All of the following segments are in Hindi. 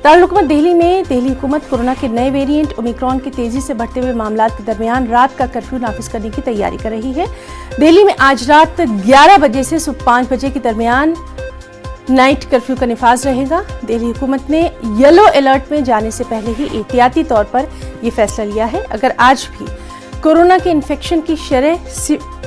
दारुल हुकूमत दिल्ली में दिल्ली हुकूमत कोरोना के नए वेरिएंट ओमिक्रॉन के तेजी से बढ़ते हुए मामलात के दरमियान रात का कर्फ्यू नाफिज करने की तैयारी कर रही है। दिल्ली में आज रात 11 बजे से सुबह 5 बजे के दरमियान नाइट कर्फ्यू का निफाज रहेगा। दिल्ली हुकूमत ने येलो अलर्ट में जाने से पहले ही एहतियाती तौर पर यह फैसला लिया है। अगर आज भी कोरोना के इन्फेक्शन की शरह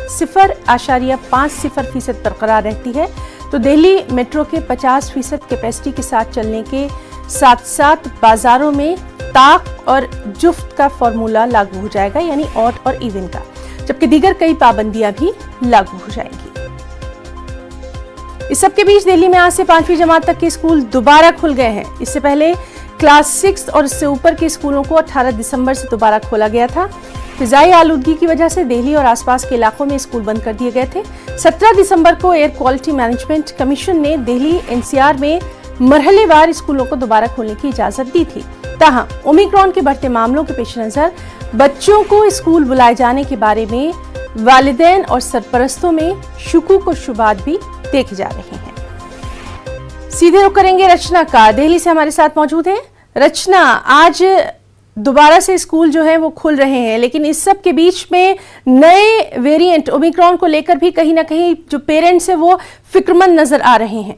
0.50% बरकरार रहती है तो दिल्ली मेट्रो के 50% कैपेसिटी के साथ चलने के साथ साथ बाजारों में ताक और जुफ्त का फॉर्मूला लागू हो जाएगा, यानी ऑड और इवन का, जबकि दीगर कई पाबंदियां भी लागू हो जाएंगी। इस सब के बीच दिल्ली में आज से 5वीं जमात तक के स्कूल दोबारा खुल गए हैं। इससे पहले क्लास 6 और इससे ऊपर के स्कूलों को 18 दिसंबर से दोबारा खोला गया था। फिजाई आलूदगी की वजह से दिल्ली और आसपास के इलाकों में स्कूल बंद कर दिए गए थे। 17 दिसंबर को एयर क्वालिटी मैनेजमेंट कमीशन ने दिल्ली एनसीआर में मरहलेवार स्कूलों को दोबारा खोलने की इजाजत दी थी। ताहम ओमिक्रॉन के बढ़ते मामलों के पेश नजर बच्चों को स्कूल बुलाए जाने के बारे में वालिदैन और सरपरस्तों में शुकूक और शुबात भी देखे जा रहे हैं। सीधे रुख करेंगे रचना का, दिल्ली से हमारे साथ मौजूद है। रचना, आज दोबारा से स्कूल जो है वो खुल रहे हैं, लेकिन इस सब के बीच में नए वेरिएंट ओमिक्रॉन को लेकर भी कहीं ना कहीं जो पेरेंट्स हैं वो फिक्रमंद नजर आ रहे हैं।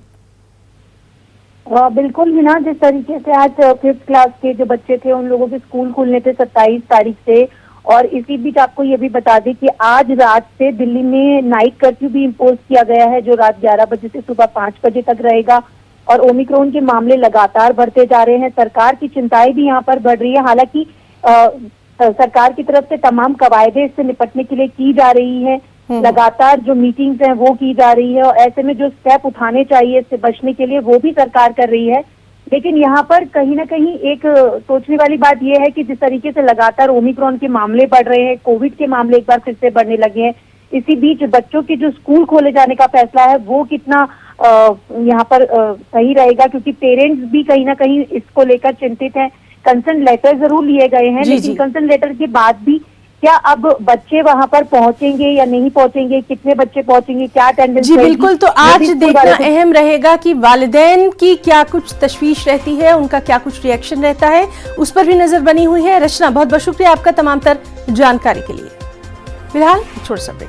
बिल्कुल हिना, जिस तरीके से आज 5th क्लास के जो बच्चे थे उन लोगों के स्कूल खुलने थे 27 तारीख से, और इसी बीच आपको ये भी बता दें कि आज रात से दिल्ली में नाइट कर्फ्यू भी इम्पोज किया गया है, जो रात 11 बजे से सुबह 5 बजे तक रहेगा। और ओमिक्रॉन के मामले लगातार बढ़ते जा रहे हैं। सरकार की चिंताएं भी यहाँ पर बढ़ रही है। हालांकि सरकार की तरफ से तमाम कवायदे इससे निपटने के लिए की जा रही है। लगातार जो मीटिंग्स हैं वो की जा रही है, और ऐसे में जो स्टेप उठाने चाहिए इससे बचने के लिए वो भी सरकार कर रही है। लेकिन यहाँ पर कहीं ना कहीं एक सोचने वाली बात यह है कि जिस तरीके से लगातार ओमिक्रॉन के मामले बढ़ रहे हैं, कोविड के मामले एक बार फिर से बढ़ने लगे हैं, इसी बीच बच्चों के जो स्कूल खोले जाने का फैसला है वो कितना यहाँ पर सही रहेगा, क्योंकि पेरेंट्स भी कहीं ना कहीं इसको लेकर चिंतित हैं। कंसर्न लेटर जरूर लिए गए हैं, लेकिन कंसर्न लेटर के बाद भी क्या अब बच्चे वहां पर पहुंचेंगे या नहीं पहुंचेंगे, कितने बच्चे पहुंचेंगे, क्या अटेंडेंस? जी बिल्कुल, तो आज देखना अहम रहेगा कि वालिदैन की क्या कुछ तशवीश रहती है, उनका क्या कुछ रिएक्शन रहता है, उस पर भी नजर बनी हुई है। रचना, बहुत बहुत शुक्रिया आपका तमाम तर जानकारी के लिए। फिलहाल छोड़ सकते।